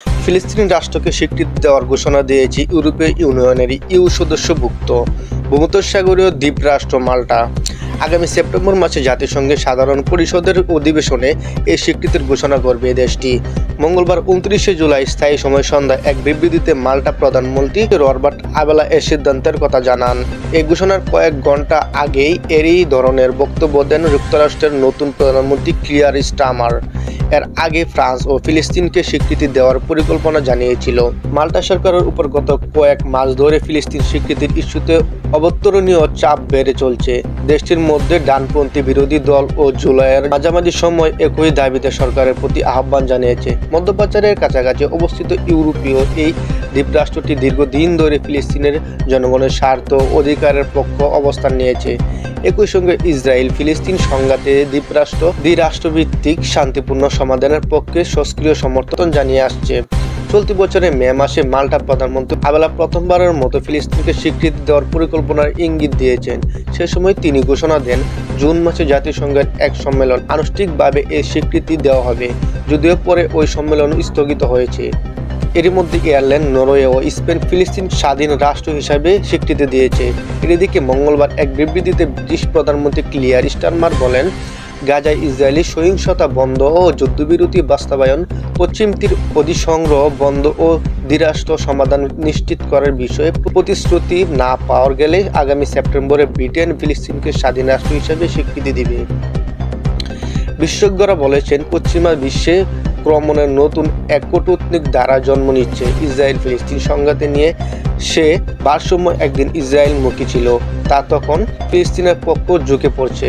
ফিলিস্তিনি রাষ্ট্রকে স্বীকৃতি দেওয়ার ঘোষণা দিয়েছে ইউরোপীয় ইউনিয়নের ইউ সদস্যভুক্ত ভূমধ্যসাগরীয় দ্বীপরাষ্ট্র মাল্টা। আগামী সেপ্টেম্বর মাসে জাতিসংঘের সাধারণ পরিষদের অধিবেশনে এই স্বীকৃতির ঘোষণা করবে দেশটি। মঙ্গলবার 29 জুলাই স্থায়ী সময় সন্ধ্যায় এক বিবৃতিতে মাল্টা প্রধানমন্ত্রী রবার্ট আবেলা এ সিদ্ধান্তের কথা জানান। এই ঘোষণার কয়েক ঘণ্টা আগেই এরই ধরনের বক্তব্য দেন যুক্তরাষ্ট্রের নতুন প্রধানমন্ত্রী কিয়ার স্টারমার। এর আগে ফ্রান্স ও ফিলিস্তিনকে স্বীকৃতি দেওয়ার পরিকল্পনা জানিয়েছিল। মাল্টা সরকারের উপর গত কয়েক মাস ধরে ফিলিস্তিন স্বীকৃতির ইস্যুতে অবতরণীয় চাপ বেড়ে চলছে। দেশটির মধ্যে ডানপন্থী বিরোধী দল ও জুলাইয়ের মাঝামাঝি সময় একই দাবিতে সরকারের প্রতি আহ্বান জানিয়েছে। মধ্যপ্রাচ্যের কাছাকাছি অবস্থিত ইউরোপীয় এই দ্বীপরাষ্ট্রটি দীর্ঘদিন ধরে ফিলিস্তিনের জনগণের স্বার্থ অধিকারের পক্ষে অবস্থান নিয়েছে। একই সঙ্গে ইসরায়েল ফিলিস্তিন সংঘাতে দ্বিরাষ্ট্রভিত্তিক শান্তিপূর্ণ সমাধানের পক্ষে সক্রিয় সমর্থন জানিয়ে আসছে। চলতি বছরের মে মাসে মাল্টা প্রধানমন্ত্রী আবেলা প্রথমবারের মতো ফিলিস্তিনকে স্বীকৃতি দেওয়ার পরিকল্পনার ইঙ্গিত দিয়েছেন। সে সময় তিনি ঘোষণা দেন জুন মাসে জাতিসংঘের এক সম্মেলন আনুষ্ঠানিকভাবে এই স্বীকৃতি দেওয়া হবে, যদিও পরে ওই সম্মেলন স্থগিত হয়েছে। এরই মধ্যে আয়ারল্যান্ড, নরওয়ে ও স্পেন ফিলিস্তিন স্বাধীন রাষ্ট্র হিসাবে স্বীকৃতি দিয়েছে। এদিকে মঙ্গলবার এক বিবৃতিতে ব্রিটিশ প্রধানমন্ত্রী কিয়ার স্টারমার বলেন, গাজায় ইসরায়েলি সহিংসতা বন্ধ ও যুদ্ধবিরতি বাস্তবায়ন, পশ্চিম তীর অধিসংগ্রহ বন্ধ ও দ্বিরাষ্ট্র সমাধান নিশ্চিত করার বিষয়ে প্রতিশ্রুতি না পাওয়া গেলে আগামী সেপ্টেম্বরে ব্রিটেন ফিলিস্তিনকে স্বাধীন রাষ্ট্র হিসাবে স্বীকৃতি দিবে। বিশেষজ্ঞরা বলেছেন, পশ্চিমা বিশ্বে ক্রমে নতুন এক কূটনৈতিক ধারা জন্ম নিচ্ছে। ইসরায়েল ফিলিস্তিন সংঘাতে নিয়ে সে ভারসাম্য একদিন ইসরায়েলমুখী ছিল, তা তখন ফিলিস্তিনের পক্ষ ঝুঁকে পড়ছে।